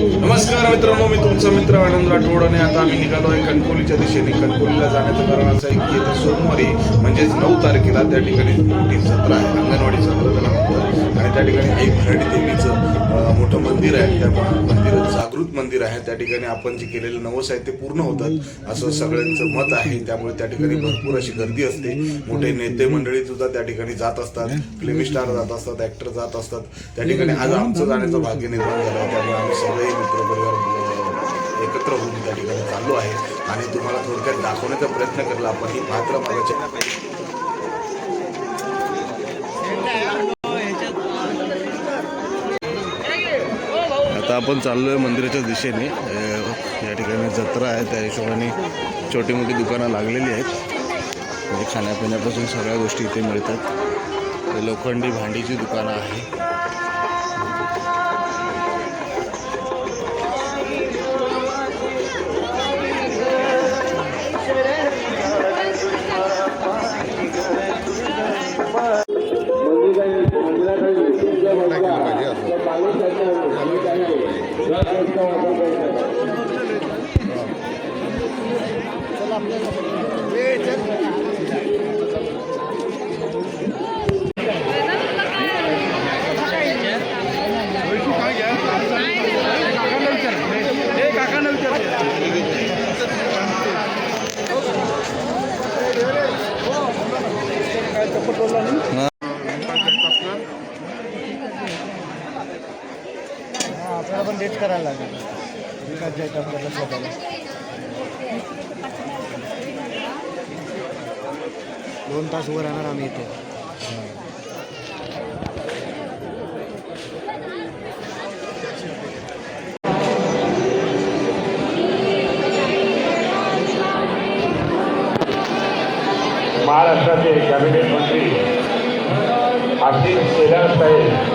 नमस्कार मित्रांनो, मी तुमचा मित्र आनंद राठोड आणि आता आम्ही निघालो आहे कणकवलीच्या दिशेने. कणकवलीला जाण्याचं कारण असं आहे की येत्या सोमवारी म्हणजेच 9 तारखेला त्या ठिकाणी मोठी जत्रा आहे, अंगणवाडी जत्रा त्याला म्हणतात. आणि त्या ठिकाणी आई भराडी देवीचं मोठं मंदिर आहे. त्या मंदिरात जागृत मंदिर आहे. त्या ठिकाणी आपण जे केलेलं नवस आहे ते पूर्ण होतात असं सगळ्यांचं मत आहे. त्यामुळे त्या ठिकाणी भरपूर अशी गर्दी असते. मोठे नेते मंडळी सुद्धा त्या ठिकाणी जात असतात, फिल्मी स्टार जात असतात, ऍक्टर जात असतात. त्या ठिकाणी आज आमचं जाण्याचं भाग्य निर्माण झालं आहे. त्यामुळे आम्ही सगळे मित्रपरिवार एकत्र होऊन त्या ठिकाणी चाललो आहे आणि तुम्हाला थोडक्यात दाखवण्याचा प्रयत्न केला. आपण ही पात्र मागायचे आता आपण चाललोय मंदिराच्या दिशेने. या ठिकाणी जत्रा आहे, त्या हिशोबाने छोटी मोठी दुकानं लागलेली आहेत. म्हणजे खाण्यापिण्यापासून सगळ्या गोष्टी इथे मिळतात. लोखंडी भांडीची दुकानं आहे. आपल्याला पण डेट करायला लागेल. स्वतःला 2 तास उभं राहणार आम्ही इथे. महाराष्ट्राचे कॅबिनेट मंत्री आशिष शेलार साहेब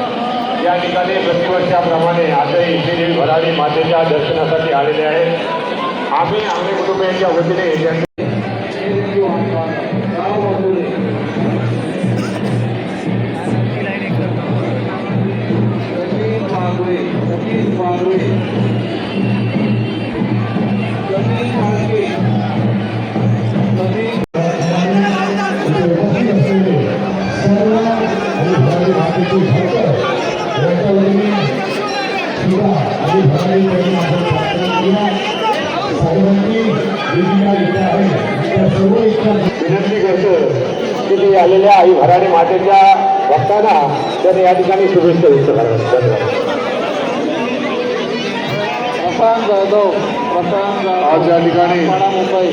या ठिकाणी प्रतिवर्षाप्रमाणे आजही श्री भराडी मातेच्या दर्शनासाठी आलेले आहेत. आम्ही आमच्या कुटुंबियांच्या वतीने विनंती करतो की ते आलेल्या आई भराडी मातेच्या भक्तांना त्यांनी या ठिकाणी शुभेच्छा व्यक्त कराव्या. आज या ठिकाणी मुंबई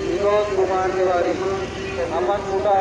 विनोद कुमार तिवारी आपण मोठा